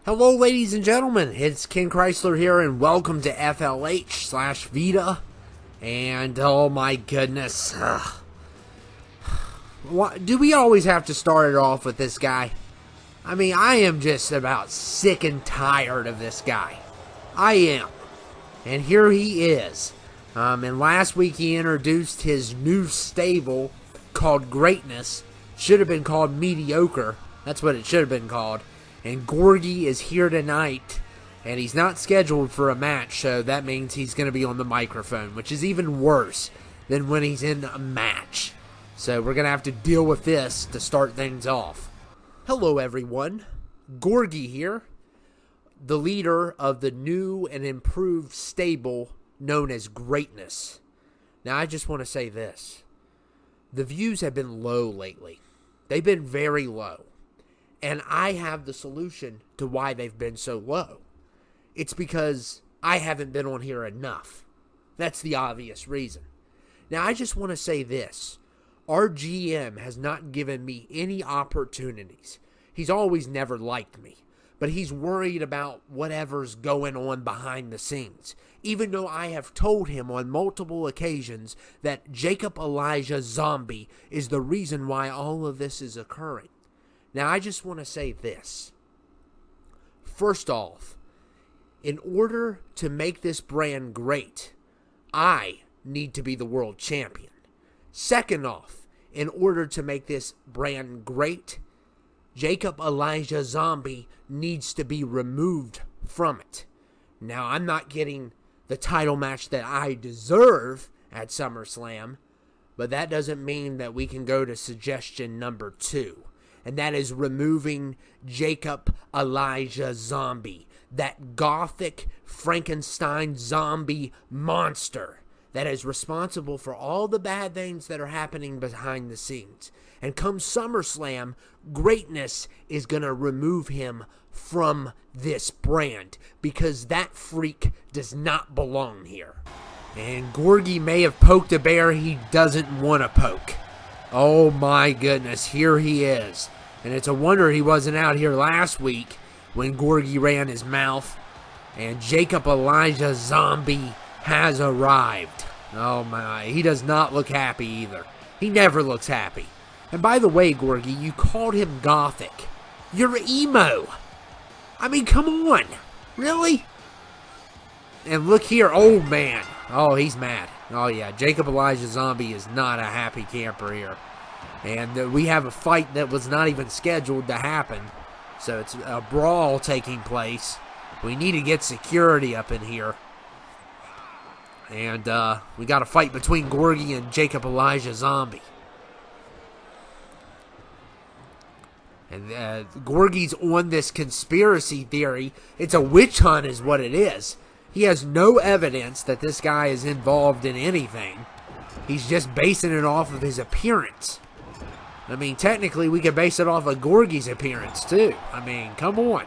Hello, ladies and gentlemen. It's Ken Chrysler here, and welcome to FLH/VITA. And oh my goodness, do we always have to start it off with this guy? I mean, I am just about sick and tired of this guy. I am. And here he is. And last week he introduced his new stable called Greatness. Should have been called Mediocre. That's what it should have been called. And Gorgey is here tonight, and he's not scheduled for a match, so that means he's going to be on the microphone, which is even worse than when he's in a match. So we're going to have to deal with this to start things off. Hello, everyone. Gorgey here, the leader of the new and improved stable known as Greatness. Now, I just want to say this. The views have been low lately. They've been very low. And I have the solution to why they've been so low. It's because I haven't been on here enough. That's the obvious reason. Now, I just want to say this. Our GM has not given me any opportunities. He's always never liked me. But he's worried about whatever's going on behind the scenes. Even though I have told him on multiple occasions that Jacob Elijah Zombie is the reason why all of this is occurring. Now, I just want to say this. First off, in order to make this brand great, I need to be the world champion. Second off, in order to make this brand great, Jacob Elijah Zombie needs to be removed from it. Now, I'm not getting the title match that I deserve at Summerslam, but that doesn't mean that we can go to suggestion number 2. And that is removing Jacob Elijah Zombie, that gothic Frankenstein zombie monster that is responsible for all the bad things that are happening behind the scenes. And come SummerSlam, Greatness is going to remove him from this brand because that freak does not belong here. And Gorgey may have poked a bear he doesn't want to poke. Oh my goodness, here he is. And it's a wonder he wasn't out here last week when Gorgey ran his mouth. And Jacob Elijah Zombie has arrived. Oh my, he does not look happy either. He never looks happy. And by the way, Gorgey, you called him gothic. You're emo. I mean, come on. Really? And look here, old man. Oh, he's mad. Oh yeah, Jacob Elijah Zombie is not a happy camper here. And we have a fight that was not even scheduled to happen. So it's a brawl taking place. We need to get security up in here. And we got a fight between Gorgey and Jacob Elijah Zombie. And Gorgey's on this conspiracy theory. It's a witch hunt is what it is. He has no evidence that this guy is involved in anything. He's just basing it off of his appearance. I mean, technically, we could base it off of Gorgey's appearance, too. I mean, come on.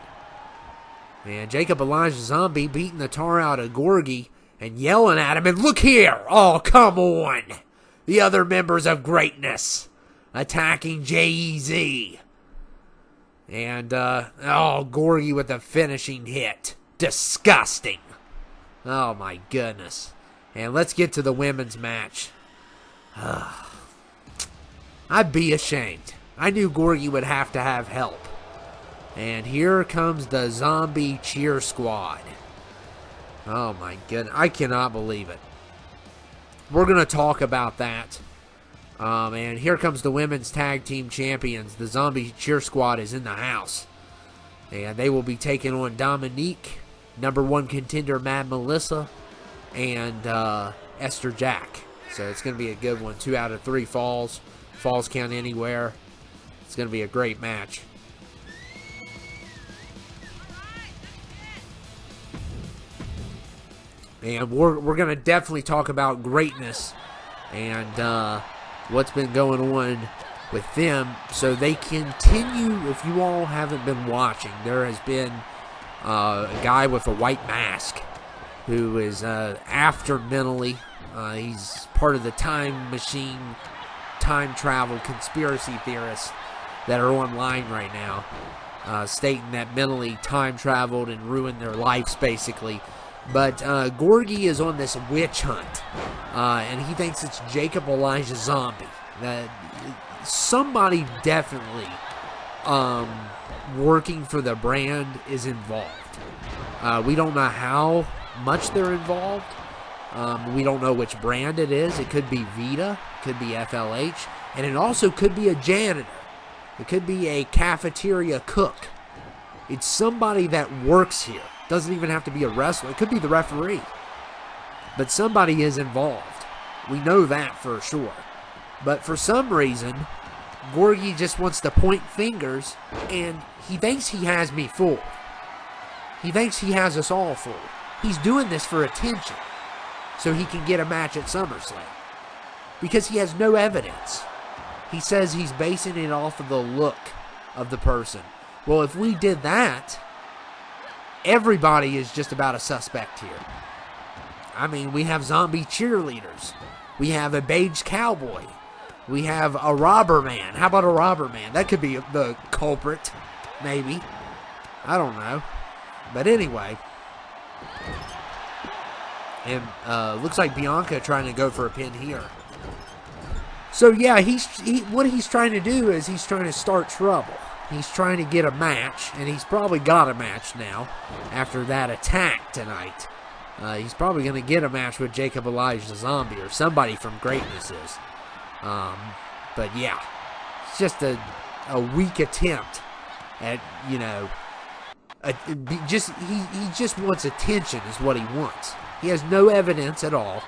Man, Jacob Elijah Zombie beating the tar out of Gorgey and yelling at him. And look here! Oh, come on! The other members of Greatness attacking J-E-Z. And, Gorgey with a finishing hit. Disgusting. Oh, my goodness. And let's get to the women's match. I'd be ashamed. I knew Gorgey would have to have help. And here comes the zombie cheer squad. Oh my goodness. I cannot believe it. We're going to talk about that. And here comes the women's tag team champions. The zombie cheer squad is in the house. And they will be taking on Dominique, #1 contender Mad Melissa, and Esther Jack. So it's going to be a good one. 2 out of 3 falls. Falls count anywhere. It's going to be a great match. And we're going to definitely talk about Greatness and what's been going on with them. So they continue, if you all haven't been watching, there has been a guy with a white mask who is after mentally. He's part of the time machine, time travel conspiracy theorists that are online right now. stating that mentally time traveled and ruined their lives, basically. But Gorgey is on this witch hunt, and he thinks it's Jacob Elijah Zombie. That somebody definitely working for the brand is involved. We don't know how much they're involved. We don't know which brand it is. It could be VITA, it could be FLH, and it also could be a janitor. It could be a cafeteria cook. It's somebody that works here. Doesn't even have to be a wrestler. It could be the referee. But somebody is involved. We know that for sure. But for some reason, Gorgey just wants to point fingers, and he thinks he has me fooled. He thinks he has us all fooled. He's doing this for attention, so he can get a match at Summerslam. Because he has no evidence. He says he's basing it off of the look of the person. Well, if we did that, everybody is just about a suspect here. I mean, we have zombie cheerleaders. We have a Bage Cowboy. We have a robber man. How about a robber man? That could be the culprit, maybe. I don't know. But anyway. And looks like Bianca trying to go for a pin here. So yeah, what he's trying to do is he's trying to start trouble. He's trying to get a match, and he's probably got a match now after that attack tonight. He's probably going to get a match with Jacob Elijah Zombie or somebody from Greatness is. But yeah, it's just a weak attempt at, you know, he just wants attention is what he wants. He has no evidence at all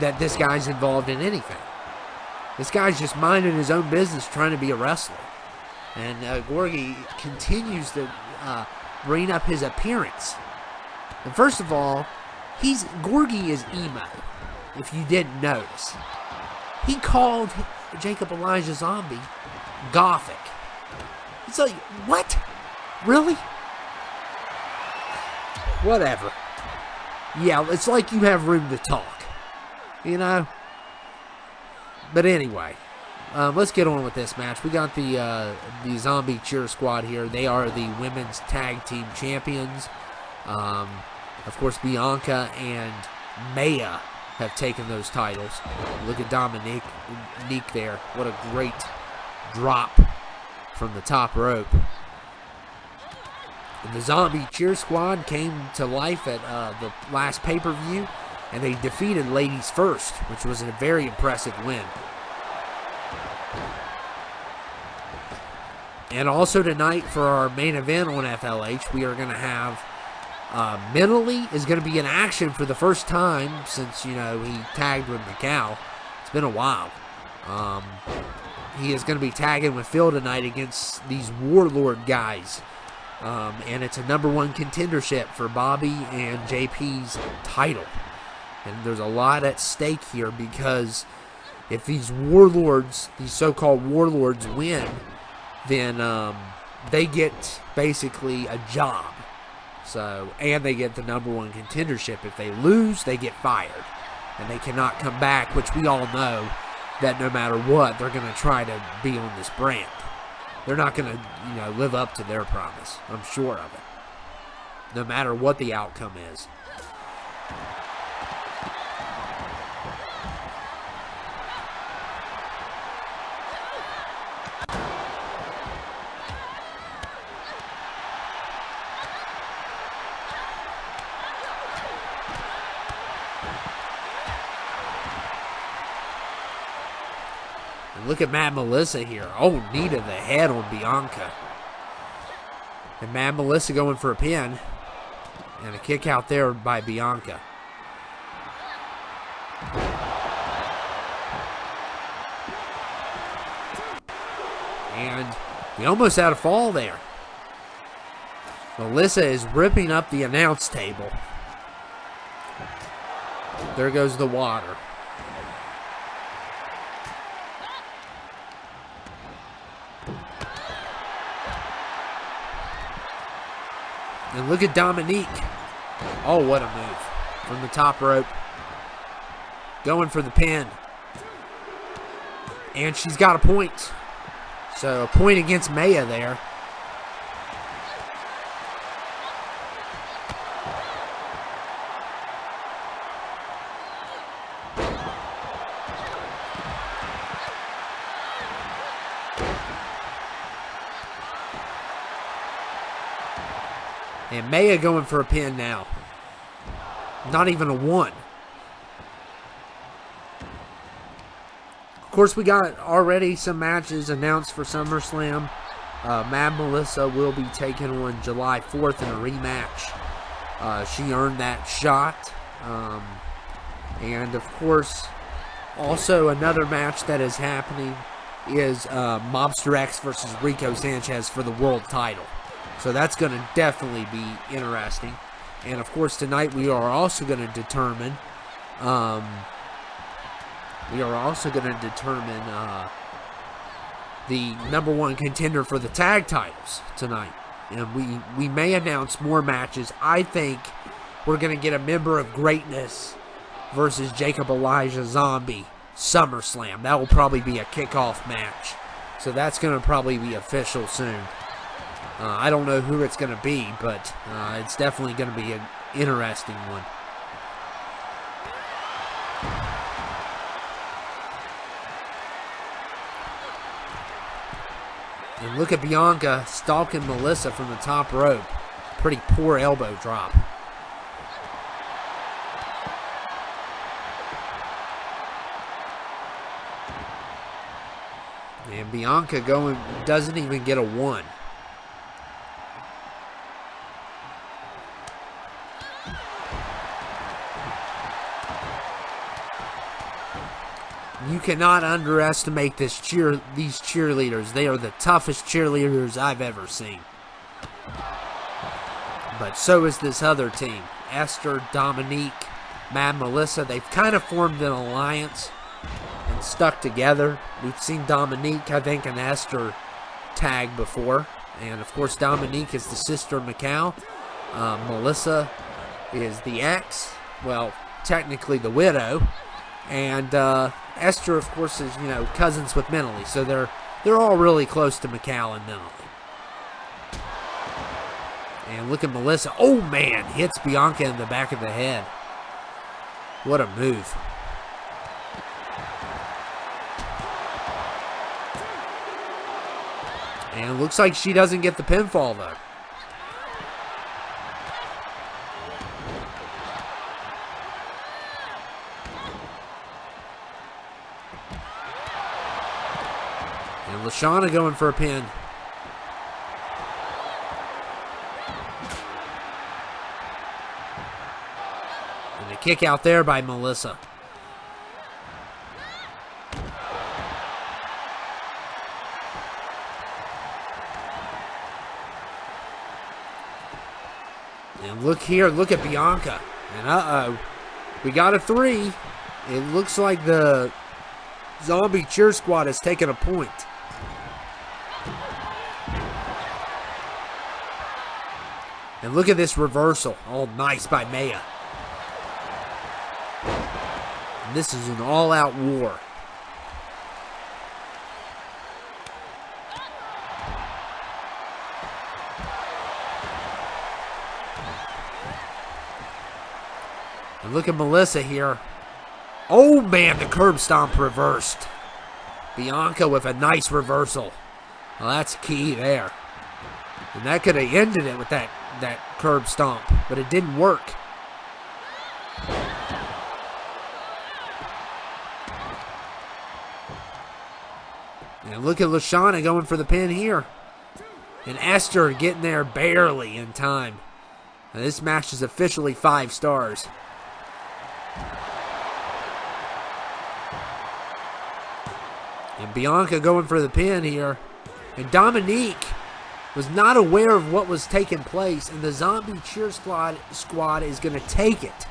that this guy's involved in anything. This guy's just minding his own business, trying to be a wrestler. And Gorgey continues to bring up his appearance. And first of all, Gorgey is emo, if you didn't notice. He called Jacob Elijah Zombie gothic. It's like, what? Really? Whatever. Yeah, it's like you have room to talk. You know? But anyway, let's get on with this match. We got the Zombie Cheer Squad here. They are the women's tag team champions. Of course, Bianca and Maya have taken those titles. Look at Dominique there. What a great drop from the top rope. And the Zombie Cheer Squad came to life at the last pay-per-view, and they defeated Ladies First, which was a very impressive win. And also tonight for our main event on FLH, we are going to have Mentally is going to be in action for the first time since, you know, he tagged with Macau. It's been a while. He is going to be tagging with Phil tonight against these Warlord guys. And it's a #1 contendership for Bobby and JP's title. And there's a lot at stake here because if these Warlords, these so-called Warlords win, then they get basically a job. So, and they get the #1 contendership. If they lose, they get fired. And they cannot come back, which we all know that no matter what, they're going to try to be on this brand. They're not going to, you know, live up to their promise. I'm sure of it. No matter what the outcome is. Look at Mad Melissa here. Oh, knee to the head on Bianca. And Mad Melissa going for a pin. And a kick out there by Bianca. And we almost had a fall there. Melissa is ripping up the announce table. There goes the water. And look at Dominique. Oh, what a move. From the top rope. Going for the pin. And she's got a point. So a point against Maya there. And Maya going for a pin now. Not even a 1. Of course, we got already some matches announced for SummerSlam. Mad Melissa will be taking on July 4th in a rematch. She earned that shot. And, of course, also another match that is happening is Mobster X versus Reko Sanchez for the world title. So that's going to definitely be interesting. And, of course, tonight we are also going to determine... the #1 contender for the tag titles tonight. And we may announce more matches. I think we're going to get a Member of Greatness versus Jacob Elijah Zombie SummerSlam. That will probably be a kickoff match. So that's going to probably be official soon. I don't know who it's going to be, but it's definitely going to be an interesting one. And look at Bianca stalking Melissa from the top rope. Pretty poor elbow drop. And Bianca doesn't even get a 1. You cannot underestimate these cheerleaders. They are the toughest cheerleaders I've ever seen. But so is this other team. Esther, Dominique, Mad Melissa. They've kind of formed an alliance and stuck together. We've seen Dominique, I think, and Esther tag before. And, of course, Dominique is the sister of Macau. Melissa is the ex. Well, technically the widow. And Esther, of course, is, cousins with Mentally. So they're all really close to Macau and Mentally. And look at Melissa. Oh, man. Hits Bianca in the back of the head. What a move. And it looks like she doesn't get the pinfall, though. And LaShawna going for a pin. And a kick out there by Melissa. And look here, look at Bianca. And we got a 3. It looks like the Zombie Cheer Squad has taken a point. And look at this reversal. Oh, nice by Maya. And this is an all-out war. And look at Melissa here. Oh, man, the curb stomp reversed. Bianca with a nice reversal. Well, that's key there. And that could have ended it with that curb stomp, but it didn't work. And look at LaShawna going for the pin here. And Esther getting there barely in time. And this match is officially 5 stars. And Bianca going for the pin here. And Dominique was not aware of what was taking place. And the Zombie Cheer Squad is going to take it.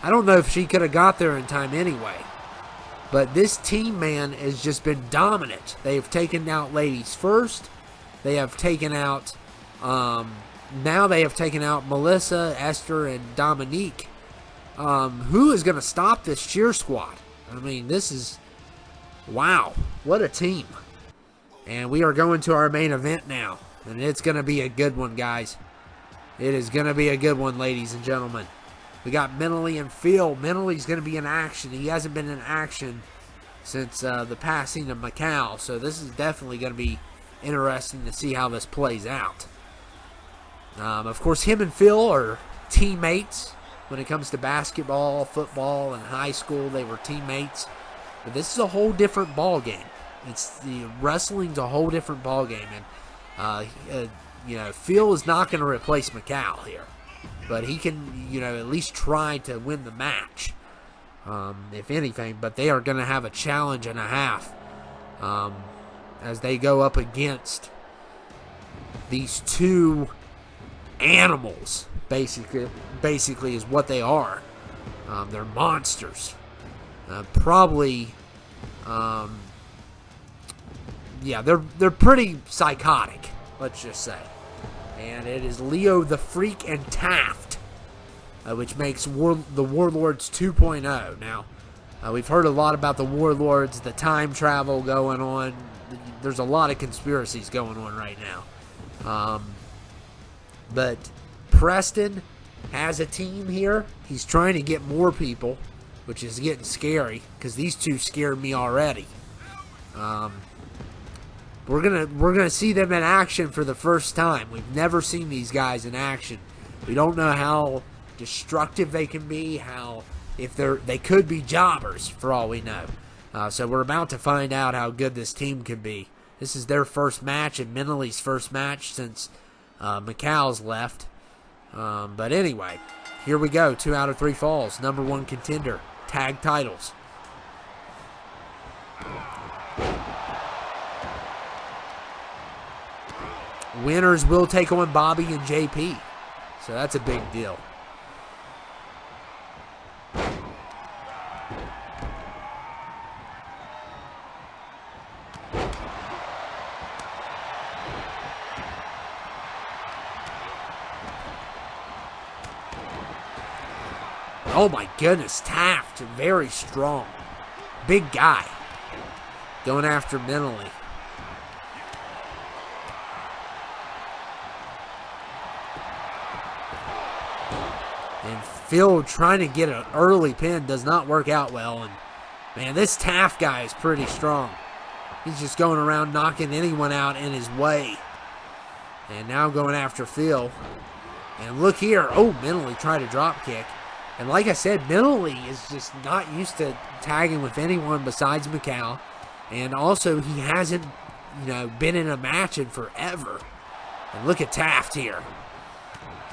I don't know if she could have got there in time anyway. But this team, man, has just been dominant. They have taken out Ladies First. They have taken out... now they have taken out Melissa, Esther, and Dominique. Who is going to stop this cheer squad? I mean, this is... Wow, what a team. And we are going to our main event now. And it's going to be a good one, guys. It is going to be a good one, ladies and gentlemen. We got Mentally and Phil. Mentally's going to be in action. He hasn't been in action since the passing of Macau. So this is definitely going to be interesting to see how this plays out. Of course, him and Phil are teammates when it comes to basketball, football, and high school. They were teammates. But this is a whole different ball game. Wrestling's a whole different ball game, and Phil is not going to replace Macau here, but he can at least try to win the match, if anything. But they are going to have a challenge and a half as they go up against these two animals. Basically is what they are. They're monsters. They're pretty psychotic, let's just say. And it is Leo the Freak and Taft, which makes the Warlords 2.0. Now, we've heard a lot about the Warlords, the time travel going on. There's a lot of conspiracies going on right now. But Preston has a team here. He's trying to get more people, which is getting scary because these two scared me already. We're gonna see them in action for the first time. We've never seen these guys in action. We don't know how destructive they can be. They could be jobbers for all we know. So we're about to find out how good this team could be. This is their first match and Meneley's first match since Macau's left. But anyway, here we go. 2 out of 3 falls. Number 1 contender. Tag titles. Winners will take on Bobby and JP. So that's a big deal. Oh my goodness, Taft, very strong. Big guy. Going after Meneley. And Phil trying to get an early pin does not work out well. And man, this Taft guy is pretty strong. He's just going around knocking anyone out in his way. And now going after Phil. And look here. Oh, Meneley tried a drop kick. And like I said, Meneley is just not used to tagging with anyone besides Macau. And also, he hasn't, been in a match in forever. And look at Taft here.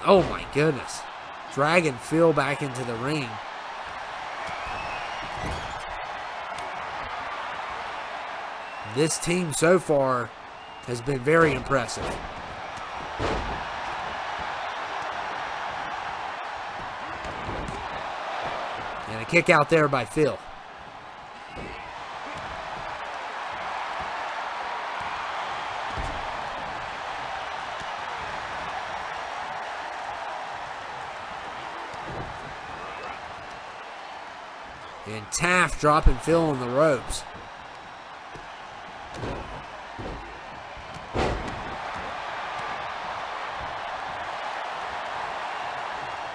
Oh my goodness. Dragging Phil back into the ring. This team so far has been very impressive. And a kick out there by Phil. And Taft dropping Phil on the ropes.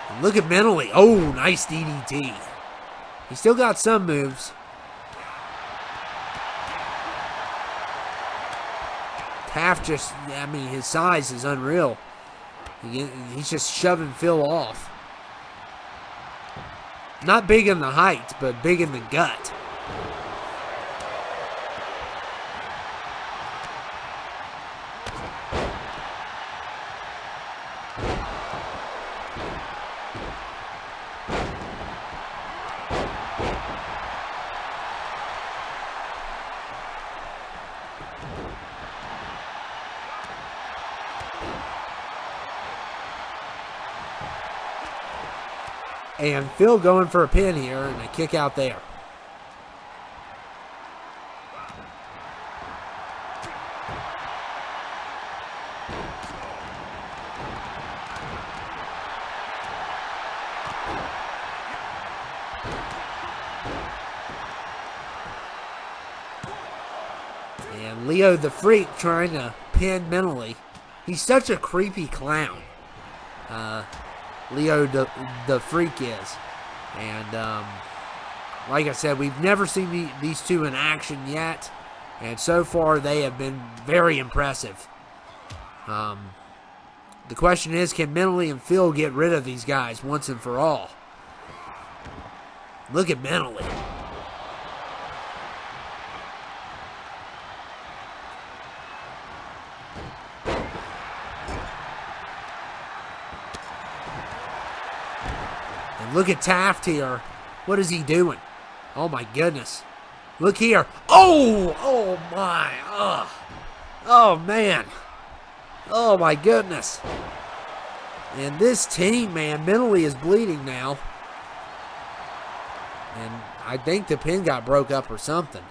And look at Meneley. Oh, nice DDT. He still got some moves. Taft his size is unreal. He's just shoving Phil off. Not big in the height, but big in the gut. And Phil going for a pin here and a kick out there. And Leo the Freak trying to pin Meneley. He's such a creepy clown. Leo the Freak is. And like I said, we've never seen these two in action yet. And so far they have been very impressive. The question is, can Mentally and Phil get rid of these guys once and for all? Look at Mentally. And look at Taft here. What is he doing? Oh my goodness. Look here. Oh! Oh my. Ugh. Oh man. Oh my goodness. And this team, man, Mentally is bleeding now. And I think the pin got broke up or something.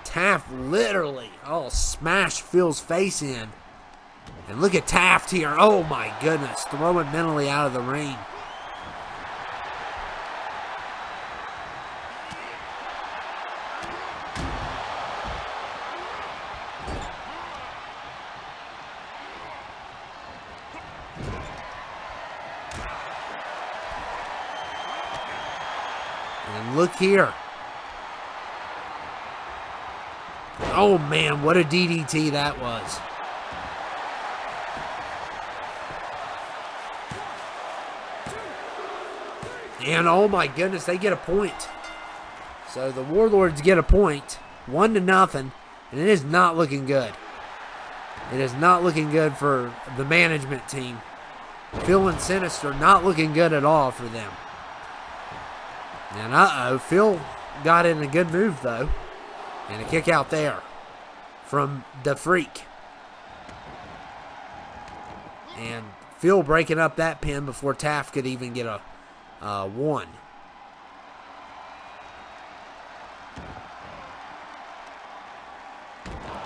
Taft literally, smashed Phil's face in. And look at Taft here. Oh my goodness. Throwing Mentally out of the ring. And look here. Oh man, what a DDT that was. And oh my goodness, they get a point. So the Warlords get a point. 1-0. And it is not looking good. It is not looking good for the management team. Phil and Sinister not looking good at all for them. And Phil got in a good move though. And a kick out there from the Freak. And Phil breaking up that pin before Taft could even get a one.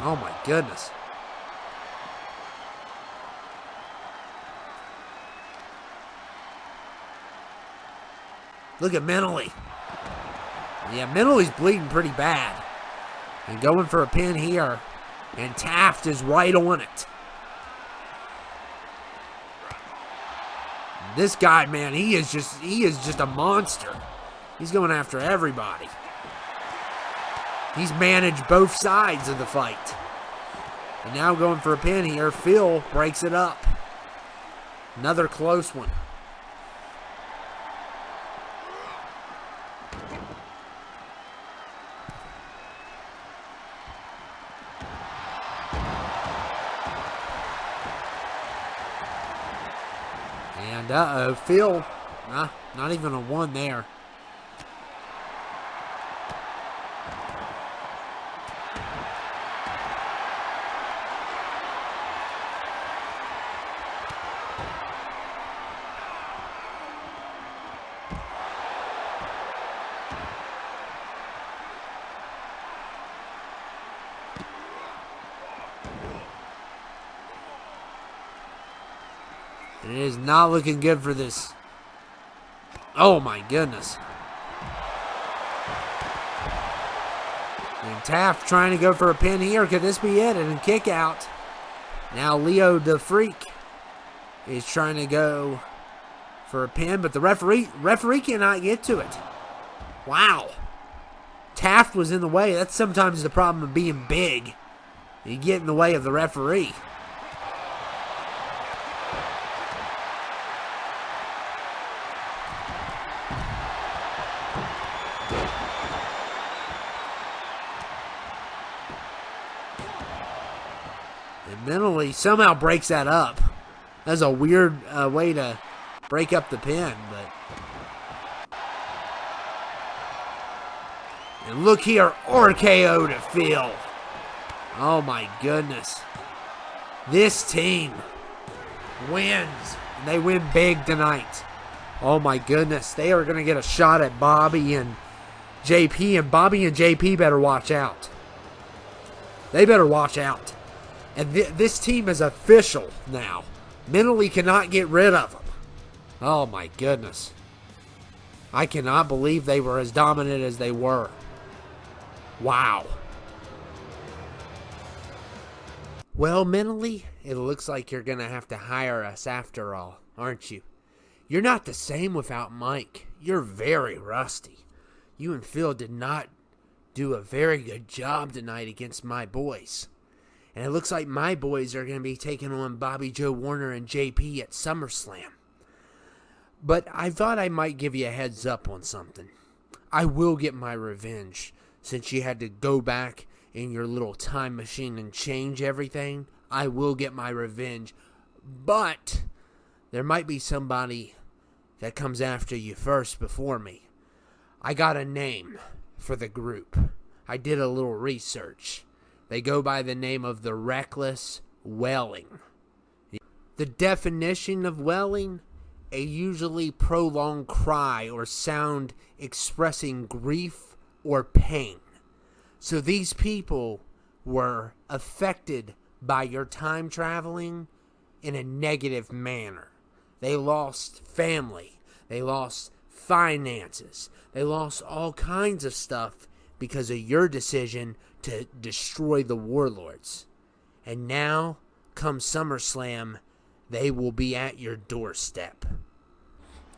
Oh my goodness. Look at Mentally. Yeah, Mentally's bleeding pretty bad. And going for a pin here. And Taft is right on it. This guy, man, he is just a monster. He's going after everybody. He's managed both sides of the fight. And now going for a pin here. Phil breaks it up. Another close one. And Phil, not even a one there. And it is not looking good for this. Oh my goodness. And Taft trying to go for a pin here. Could this be it? And a kick out. Now Leo the Freak is trying to go for a pin, but the referee cannot get to it. Wow. Taft was in the way. That's sometimes the problem of being big. You get in the way of the referee. And Mentally somehow breaks that up. That's a weird way to break up the pin, but. And look here, RKO to Phil. Oh my goodness. This team wins. And they win big tonight. Oh my goodness. They are going to get a shot at Bobby and JP. And Bobby and JP better watch out. They better watch out. And this team is official now. Mentally cannot get rid of them. Oh my goodness. I cannot believe they were as dominant as they were. Wow. Well, Mentally, it looks like you're going to have to hire us after all, aren't you? You're not the same without Mike. You're very rusty. You and Phil did not do a very good job tonight against my boys. And it looks like my boys are going to be taking on Bobby Joe Warner and JP at SummerSlam. But I thought I might give you a heads up on something. I will get my revenge. Since you had to go back in your little time machine and change everything, I will get my revenge. But there might be somebody that comes after you first before me. I got a name for the group. I did a little research. They go by the name of the Reckless Wailing. The definition of wailing: a usually prolonged cry or sound expressing grief or pain. So these people were affected by your time traveling in a negative manner. They lost family. They lost finances. They lost all kinds of stuff because of your decision to destroy the warlords. And now, come SummerSlam, they will be at your doorstep.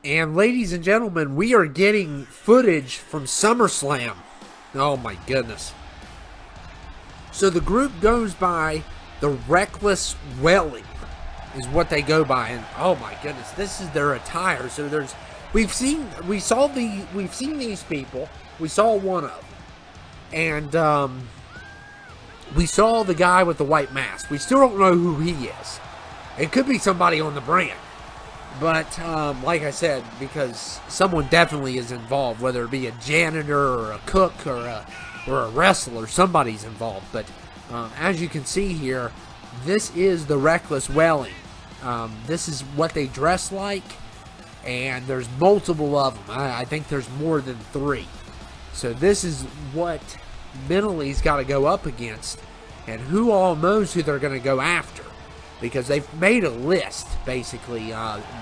And ladies and gentlemen, we are getting footage from SummerSlam. Oh my goodness. So the group goes by the Reckless Wailing is what they go by, and oh my goodness, this is their attire. So we've seen these people. We saw one of them. And we saw the guy with the white mask. We still don't know who he is. It could be somebody on the brand. But like I said, because someone definitely is involved, whether it be a janitor or a cook or a wrestler, somebody's involved. But as you can see here, this is the Reckless Wailing. This is what they dress like, and there's multiple of them. I think there's more than 3. So this is what Mentally got to go up against, and who all knows who they're going to go after, because they've made a list, basically.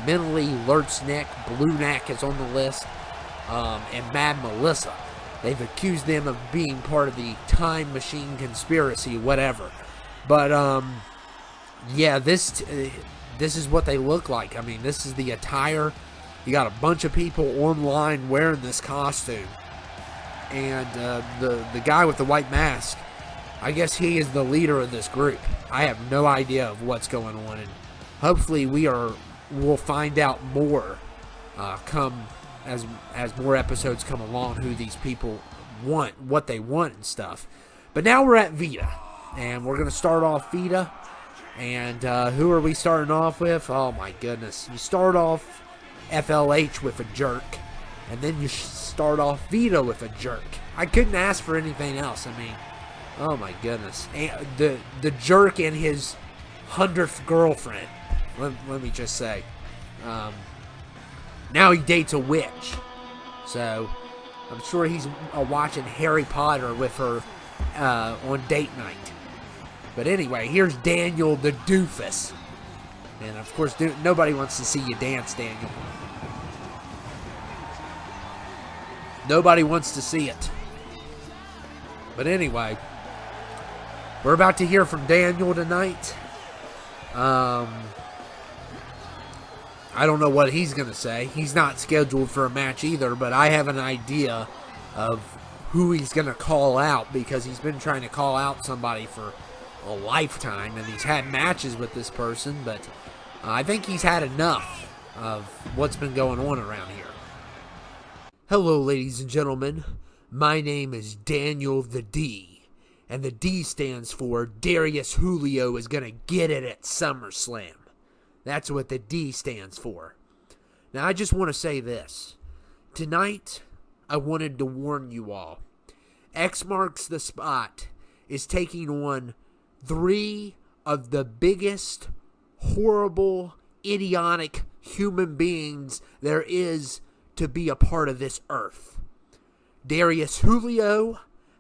Mentally, Lurt's Neck, Blue Neck is on the list, and Mad Melissa. They've accused them of being part of the time machine conspiracy, whatever. But, yeah, this is what they look like. I mean, this is the attire. You got a bunch of people online wearing this costume. And the guy with the white mask, I guess he is the leader of this group. I have no idea of what's going on, and hopefully we'll find out more come as more episodes come along, who these people want, what they want and stuff. But now we're at VITA, and we're going to start off VITA. And who are we starting off with? Oh my goodness. You start off FLH with a jerk, and then you start off VITA with a jerk. I couldn't ask for anything else. I mean, oh my goodness. And the jerk and his 100th girlfriend. Let me just say. Now he dates a witch. So I'm sure he's watching Harry Potter with her on date night. But anyway, here's Daniel the Doofus. And of course, nobody wants to see you dance, Daniel. Nobody wants to see it. But anyway, we're about to hear from Daniel tonight. I don't know what he's going to say. He's not scheduled for a match either, but I have an idea of who he's going to call out, because he's been trying to call out somebody for a lifetime, and he's had matches with this person, but I think he's had enough of what's been going on around here. Hello, ladies and gentlemen. My name is Daniel the D, and the D stands for Darius Julio is going to get it at SummerSlam. That's what the D stands for. Now, I just want to say this. Tonight, I wanted to warn you all. X Marks the Spot is taking on 3 of the biggest, horrible, idiotic human beings there is to be a part of this earth. Darius Julio,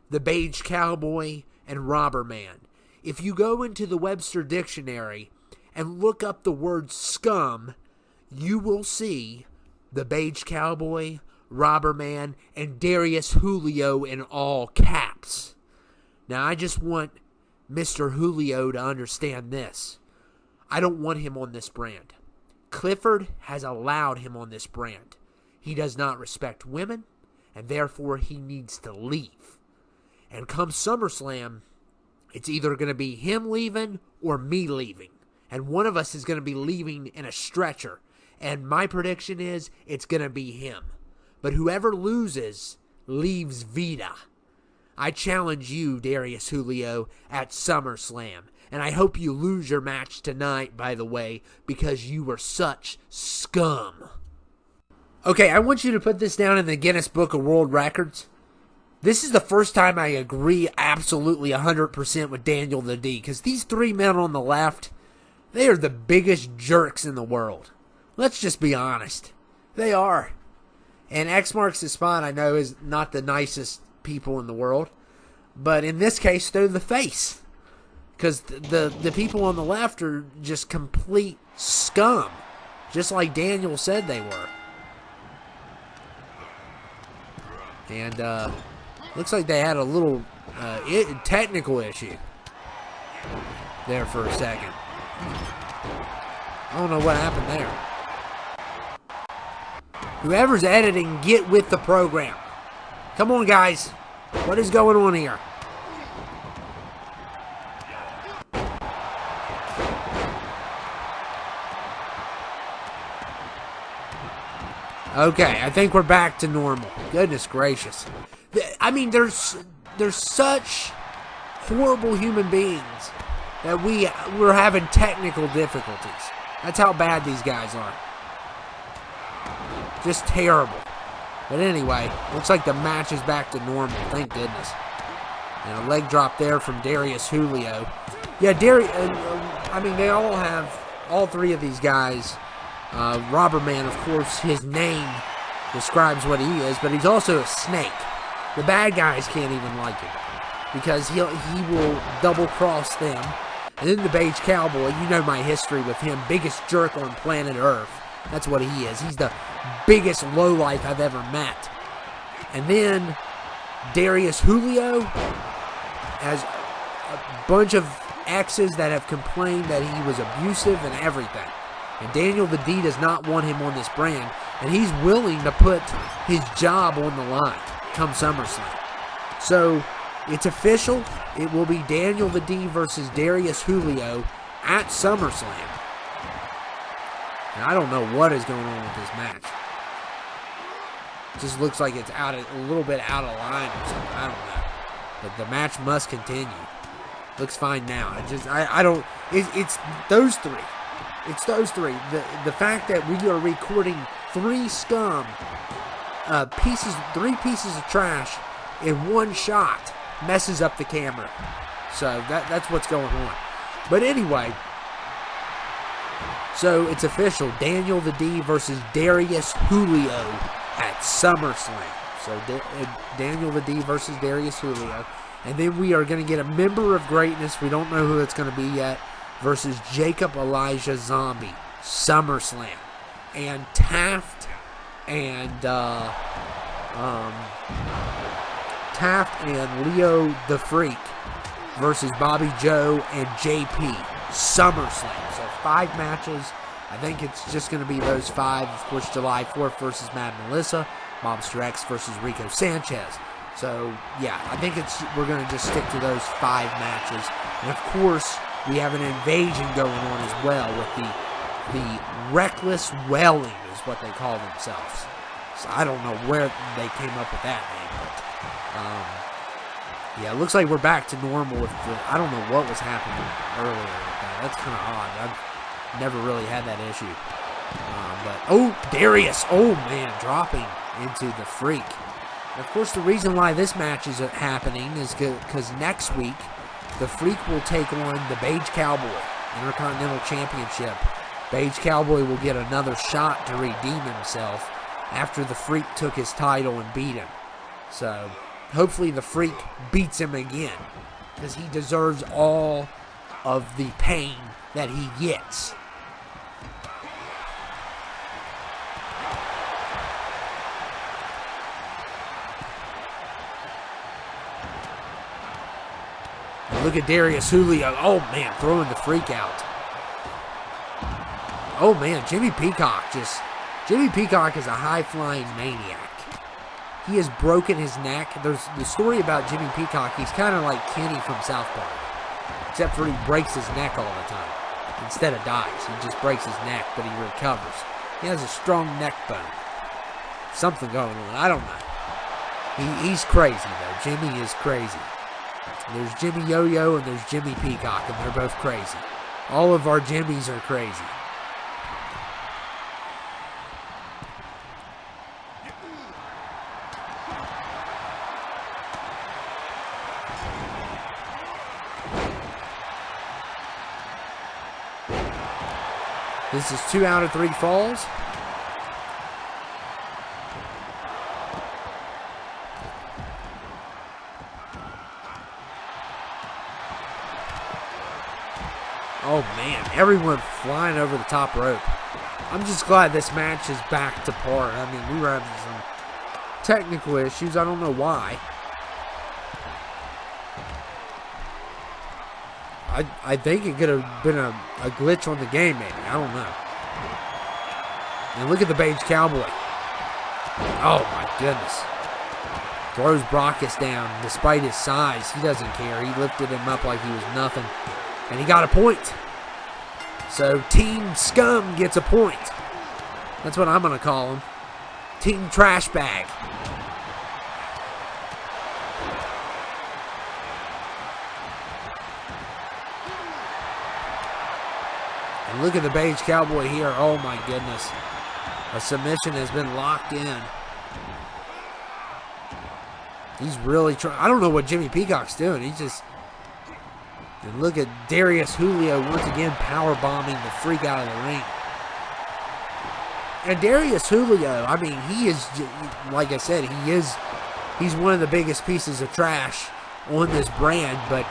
the Bage Cowboy, and Robber Man. If you go into the Webster Dictionary and look up the word scum, you will see the Bage Cowboy, Robber Man, and Darius Julio in all caps. Now, I just want Mr. Julio to understand this. I don't want him on this brand. Clifford has allowed him on this brand. He does not respect women, and therefore he needs to leave. And come SummerSlam, It's either going to be him leaving or me leaving. And one of us is going to be leaving in a stretcher. And my prediction is it's going to be him. But whoever loses leaves VITA. I challenge you, Darius Julio, at SummerSlam. And I hope you lose your match tonight, by the way, because you were such scum. Okay, I want you to put this down in the Guinness Book of World Records. This is the first time I agree absolutely 100% with Daniel the D, because these three men on the left, they are the biggest jerks in the world. Let's just be honest. They are. And X marks the spot, I know, is not the nicest people in the world. But in this case, they're the face. Because the people on the left are just complete scum. Just like Daniel said they were. And looks like they had a little technical issue there for a second. I don't know what happened there. Whoever's editing, get with the program. Come on, guys. What is going on here? Okay, I think we're back to normal. Goodness gracious. I mean, there's such horrible human beings that we're having technical difficulties. That's how bad these guys are. Just terrible. But anyway, looks like the match is back to normal. Thank goodness. And a leg drop there from Darius Julio. Yeah, I mean, they all have, all three of these guys. Robber Man, of course, his name describes what he is, but he's also a snake. The bad guys can't even like him because he will double-cross them. And then the Bage Cowboy, you know my history with him, biggest jerk on planet Earth. That's what he is. He's the biggest lowlife I've ever met. And then Darius Julio has a bunch of exes that have complained that he was abusive and everything. And Daniel the D does not want him on this brand. And he's willing to put his job on the line come SummerSlam. So it's official. It will be Daniel the D versus Darius Julio at SummerSlam. And I don't know what is going on with this match. It just looks like it's a little bit out of line or something. I don't know. But the match must continue. Looks fine now. It's those three. It's those three. The fact that we are recording three pieces of trash in one shot messes up the camera. So that's what's going on. But anyway, so it's official. Daniel the D versus Darius Julio at SummerSlam. So Daniel the D versus Darius Julio. And then we are going to get a member of greatness. We don't know who it's going to be yet. Versus Jacob Elijah Zombie. SummerSlam. And Taft and Leo the Freak versus Bobby Joe and JP. SummerSlam. So 5 matches. I think it's just going to be those 5. Of course, July 4th versus Mad Melissa. Mobster X versus Reko Sanchez. So, yeah, I think we're going to just stick to those 5 matches. And, of course, we have an invasion going on as well with the Reckless Wailing is what they call themselves. So I don't know where they came up with that name, but yeah, it looks like we're back to normal with I don't know what was happening earlier with that. That's kind of odd. I've never really had that issue. But Darius, man, dropping into the Freak. And of course, the reason why this match is happening is because next week the Freak will take on the Bage Cowboy Intercontinental Championship. Bage Cowboy will get another shot to redeem himself after the Freak took his title and beat him. So, hopefully the Freak beats him again, because he deserves all of the pain that he gets. Look at Darius Julio. Oh, man, throwing the Freak out. Oh, man, Jimmy Peacock is a high-flying maniac. He has broken his neck. There's the story about Jimmy Peacock. He's kind of like Kenny from South Park. Except for he breaks his neck all the time. Instead of dies, he just breaks his neck, but he recovers. He has a strong neck bone. Something going on, I don't know. He's crazy, though. Jimmy is crazy. There's Jimmy Yo-Yo and there's Jimmy Peacock, and they're both crazy. All of our Jimmys are crazy. This is 2 out of 3 falls. Oh man, everyone flying over the top rope. I'm just glad this match is back to par. I mean, we were having some technical issues. I don't know why. I think it could have been a glitch on the game, maybe. I don't know. And look at the Bage Cowboy. Oh, my goodness. Throws Brockus down despite his size. He doesn't care. He lifted him up like he was nothing. And he got a point. So Team Scum gets a point. That's what I'm going to call him. Team Trash Bag. And look at the Bage Cowboy here. Oh my goodness. A submission has been locked in. He's really trying. I don't know what Jimmy Peacock's doing. He's just... And look at Darius Julio once again power bombing the freak out of the ring. And Darius Julio, I mean, he is, like I said, he's one of the biggest pieces of trash on this brand, but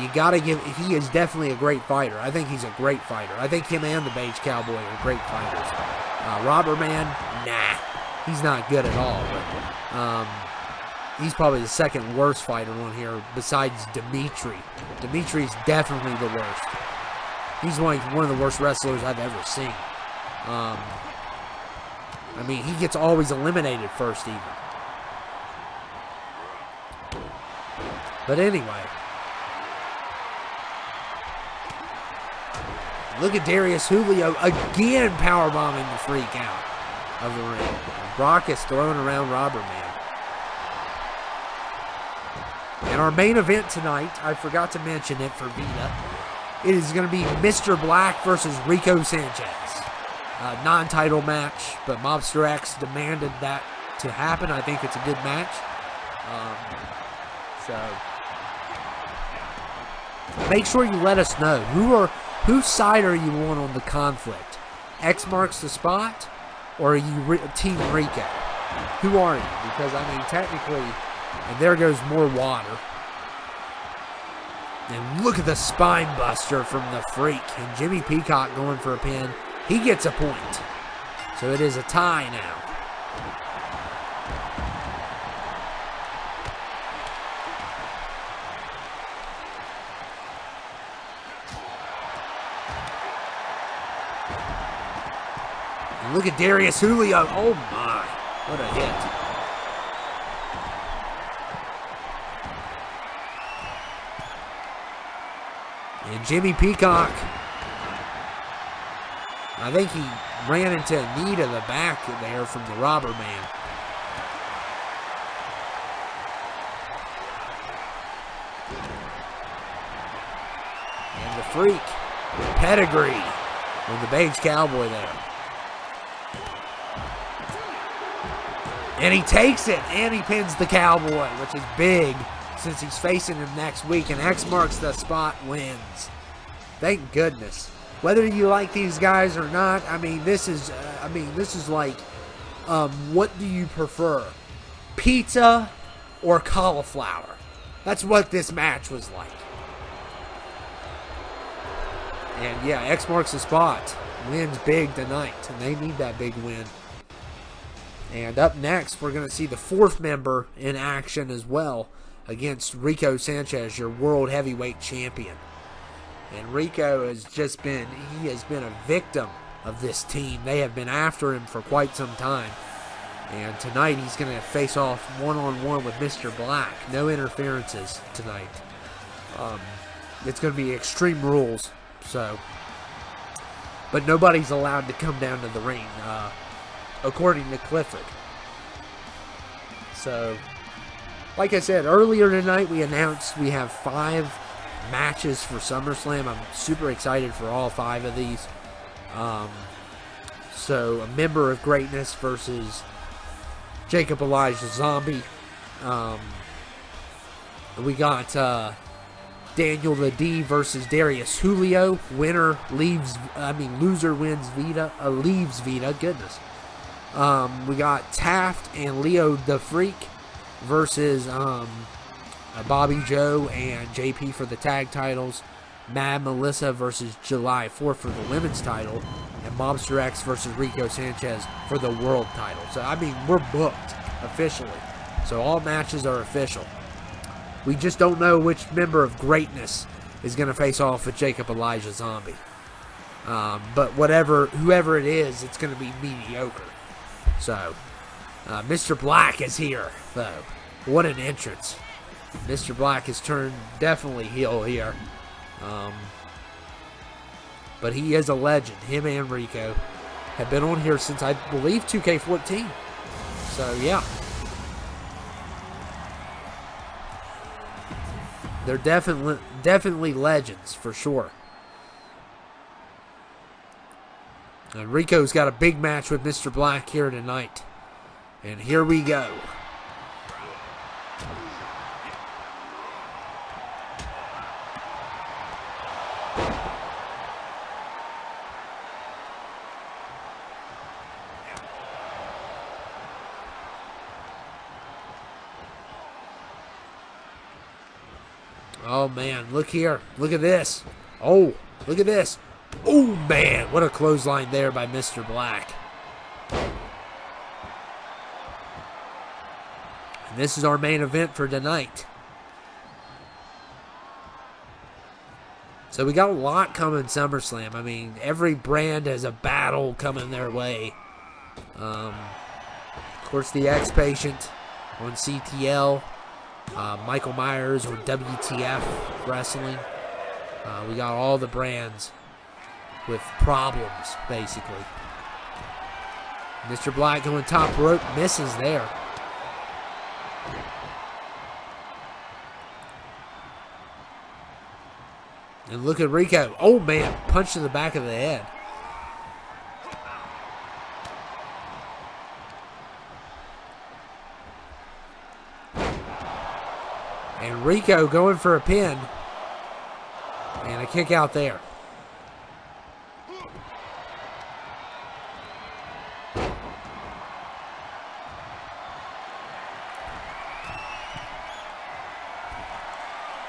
you gotta give, he is definitely a great fighter. I think he's a great fighter. I think him and the Bage Cowboy are great fighters. Robber Man, nah, he's not good at all, but he's probably the second worst fighter on here besides Dimitri. Dimitri's definitely the worst. He's one of the worst wrestlers I've ever seen. I mean, he gets always eliminated first even. But anyway. Look at Darius Julio again powerbombing the freak out of the ring. Brockus throwing around Robber Man. And our main event tonight, I forgot to mention it for VITA, it is going to be Mr. Black versus Reko Sanchez. Non-title match, but Mobster X demanded that to happen. I think it's a good match. So make sure you let us know whose side are you on the conflict. X marks the spot, or are you Team Reko? Who are you? Because I mean, technically, and there goes more water. And look at the spine buster from the freak. And Jimmy Peacock going for a pin. He gets a point. So it is a tie now. And look at Darius Julio. Oh my. What a hit. And Jimmy Peacock, I think he ran into a knee to the back there from the Robber Man. And the freak, pedigree, with the Bage Cowboy there. And he takes it, and he pins the Cowboy, which is big, since he's facing him next week, and X marks the spot, wins. Thank goodness. Whether you like these guys or not, I mean, this is like, what do you prefer? Pizza or cauliflower? That's what this match was like. And yeah, X marks the spot. Wins big tonight, and they need that big win. And up next, we're going to see the fourth member in action as well, against Reko Sanchez, your World Heavyweight Champion. And Reko has been a victim of this team. They have been after him for quite some time. And tonight he's going to face off one-on-one with Mr. Black. No interferences tonight. It's going to be Extreme Rules. So, but nobody's allowed to come down to the ring, according to Clifford. So, like I said earlier tonight, we announced we have 5 matches for SummerSlam. I'm super excited for all 5 of these. So, a Member of Greatness versus Jacob Elijah Zombie. We got Daniel the D versus Darius Julio. Loser wins VITA. Leaves VITA. Goodness. We got Taft and Leo the Freak versus Bobby Joe and JP for the tag titles. Mad Melissa versus July 4th for the women's title. And Mobster X versus Reko Sanchez for the world title. So, we're booked officially. So, all matches are official. We just don't know which Member of Greatness is going to face off with Jacob Elijah Zombie. But whoever it is, it's going to be mediocre. So, Mr. Black is here, though. What an entrance. Mr. Black has turned definitely heel here. But he is a legend. Him and Reko have been on here since, I believe, 2K14. So, yeah. They're definitely legends, for sure. And Reko's got a big match with Mr. Black here tonight. And here we go. Oh, man, look here. Look at this. Oh, look at this. Oh, man, what a clothesline there by Mr. Black. And this is our main event for tonight. So we got a lot coming SummerSlam. Every brand has a battle coming their way. Of course, the X-Patient on CTL. Michael Myers on WTF Wrestling. We got all the brands with problems, basically. Mr. Black going top rope, misses there. And look at Reko. Oh, man, punch to the back of the head. And Reko going for a pin. And a kick out there.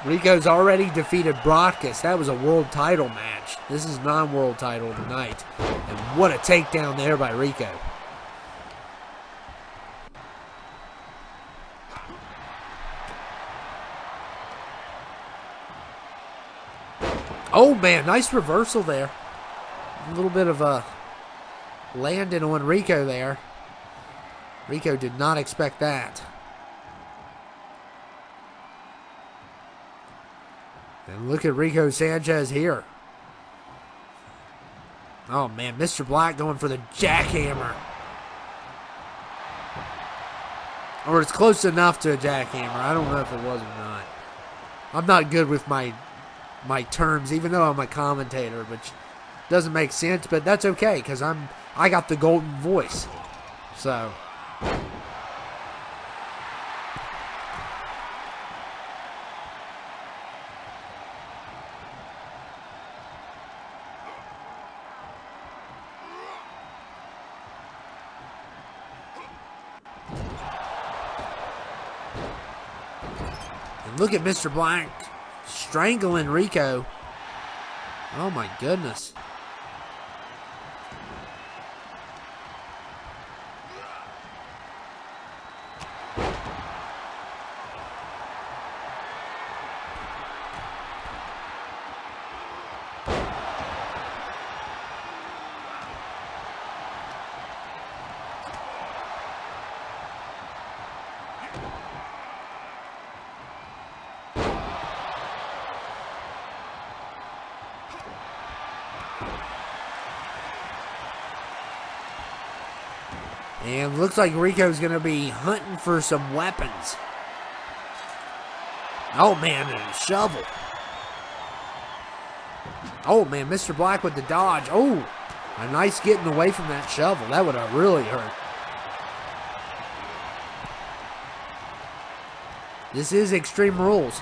Reko's already defeated Broadcast. That was a world title match. This is non-world title tonight. And what a takedown there by Reko. Oh, man, nice reversal there. A little bit of a landing on Reko there. Reko did not expect that. And look at Reko Sanchez here. Oh, man, Mr. Black going for the jackhammer. Or it's close enough to a jackhammer. I don't know if it was or not. I'm not good with my terms, even though I'm a commentator, which doesn't make sense, but that's okay, because I got the golden voice. So... Look at Mr. Black strangling Reko. Oh my goodness. And looks like Reko's going to be hunting for some weapons. Oh, man, and a shovel. Oh, man, Mr. Black with the dodge. Oh, a nice getting away from that shovel. That would have really hurt. This is Extreme Rules.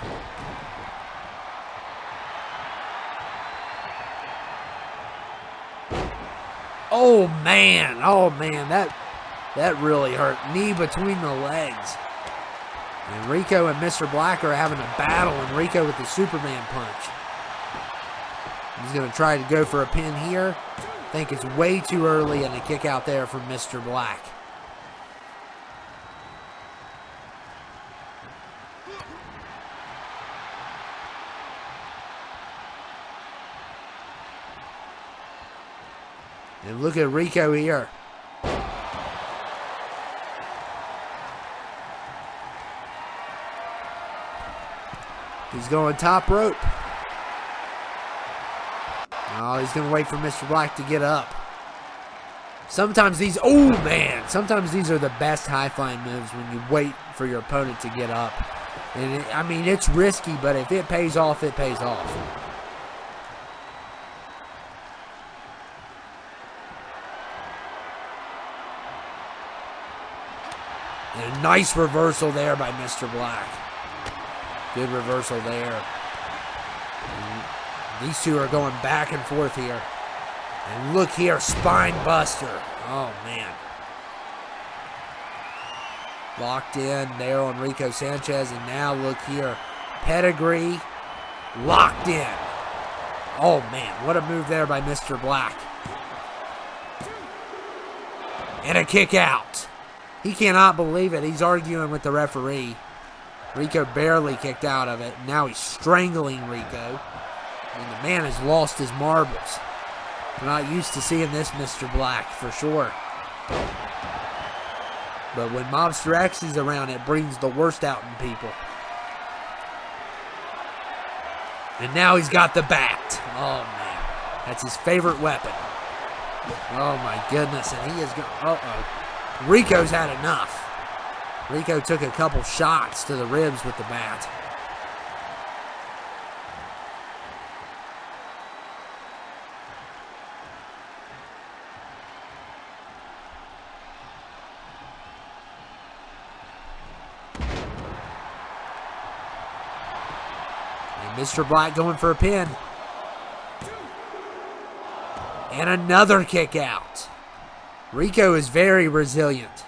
Oh, man. Oh, man, that really hurt. Knee between the legs. And Reko and Mr. Black are having a battle, and Reko with the Superman punch. He's going to try to go for a pin here. I think it's way too early, and a kick out there from Mr. Black. And look at Reko here. He's going top rope. Oh, he's going to wait for Mr. Black to get up. Sometimes these, oh man, sometimes these are the best high-flying moves when you wait for your opponent to get up. And I mean, it's risky, but if it pays off, it pays off. And a nice reversal there by Mr. Black. Good reversal there. And these two are going back and forth here. And look here, spine buster. Oh, man. Locked in there on Reko Sanchez. And now look here. Pedigree. Locked in. Oh, man. What a move there by Mr. Black. And a kick out. He cannot believe it. He's arguing with the referee. Reko barely kicked out of it. Now he's strangling Reko. And the man has lost his marbles. We're not used to seeing this, Mr. Black, for sure. But when Mobster X is around, it brings the worst out in people. And now he's got the bat. Oh, man. That's his favorite weapon. Oh, my goodness. And he is going... Uh-oh. Reko's had enough. Reko took a couple shots to the ribs with the bat. And Mr. Black going for a pin. And another kick out. Reko is very resilient.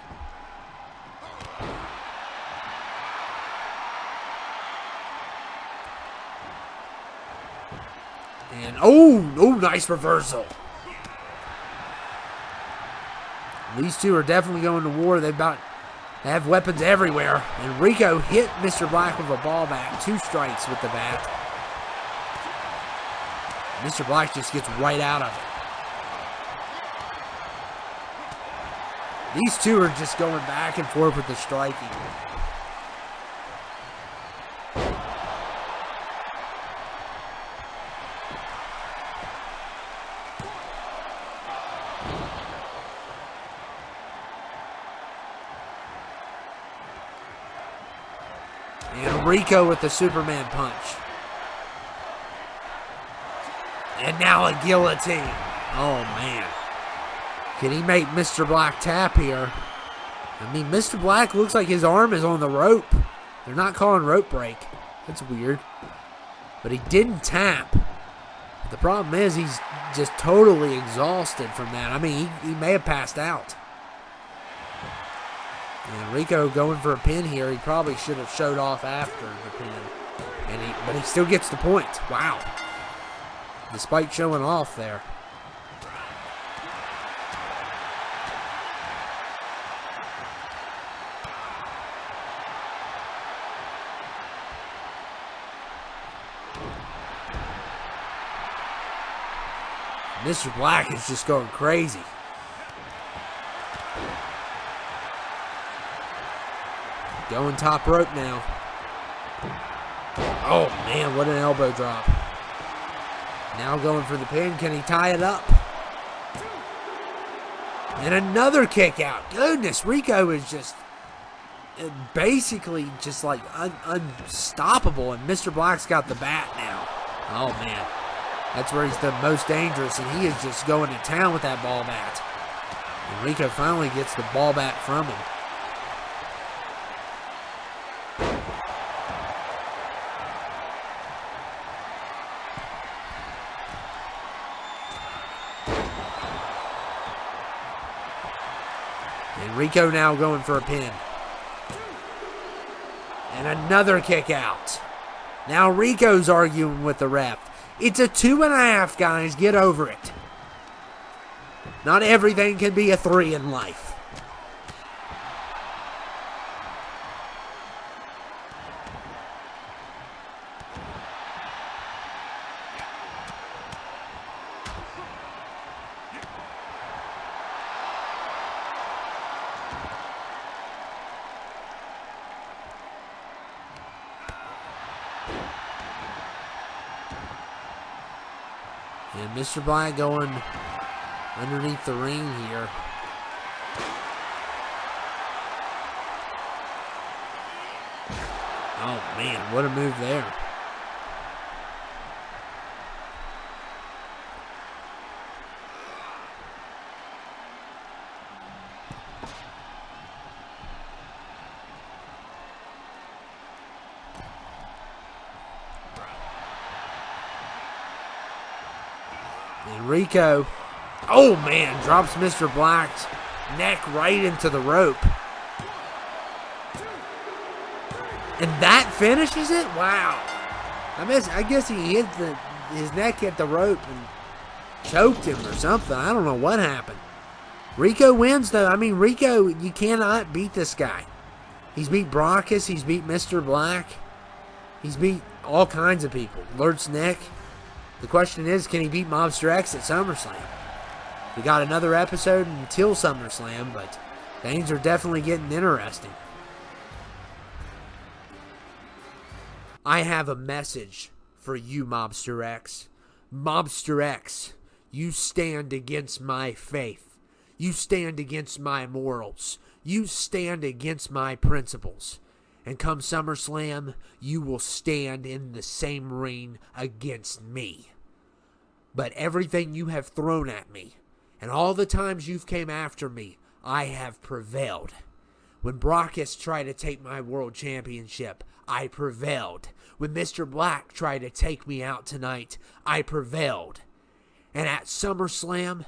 And oh, nice reversal. These two are definitely going to war. They have weapons everywhere. And Reko hit Mr. Black with a ball bat. 2 strikes with the bat. Mr. Black just gets right out of it. These two are just going back and forth with the striking. And Reko with the Superman punch. And now a guillotine. Oh, man. Can he make Mr. Black tap here? I mean, Mr. Black looks like his arm is on the rope. They're not calling rope break. That's weird. But he didn't tap. The problem is he's just totally exhausted from that. I mean, he may have passed out. And Reko going for a pin here. He probably should have showed off after the pin. But he still gets the point. Wow. Despite showing off there. Mr. Black is just going crazy. Going top rope now. Oh, man, what an elbow drop. Now going for the pin. Can he tie it up? And another kick out. Goodness, Reko is just basically just like unstoppable. And Mr. Black's got the bat now. Oh, man. That's where he's the most dangerous. And he is just going to town with that ball bat. And Reko finally gets the ball bat from him. And Reko now going for a pin. And another kick out. Now Reko's arguing with the ref. It's a 2.5, guys. Get over it. Not everything can be a 3 in life. And Mr. Black going underneath the ring here. Oh, man, what a move there. And Reko, oh man, drops Mr. Black's neck right into the rope. And that finishes it? Wow. I guess he hit his neck hit the rope and choked him or something. I don't know what happened. Reko wins though. I mean, Reko, you cannot beat this guy. He's beat Brockus. He's beat Mr. Black. He's beat all kinds of people. Lurch Nick. The question is, can he beat Mobster X at SummerSlam? We got another episode until SummerSlam, but things are definitely getting interesting. I have a message for you, Mobster X. Mobster X, you stand against my faith. You stand against my morals. You stand against my principles. And come SummerSlam, you will stand in the same ring against me. But everything you have thrown at me, and all the times you've came after me, I have prevailed. When Brockus tried to take my world championship, I prevailed. When Mr. Black tried to take me out tonight, I prevailed. And at SummerSlam,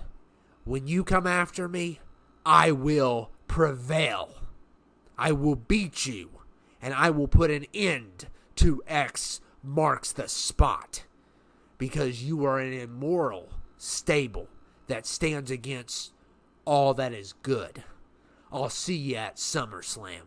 when you come after me, I will prevail. I will beat you. And I will put an end to X marks the spot. Because you are an immoral stable that stands against all that is good. I'll see you at SummerSlam.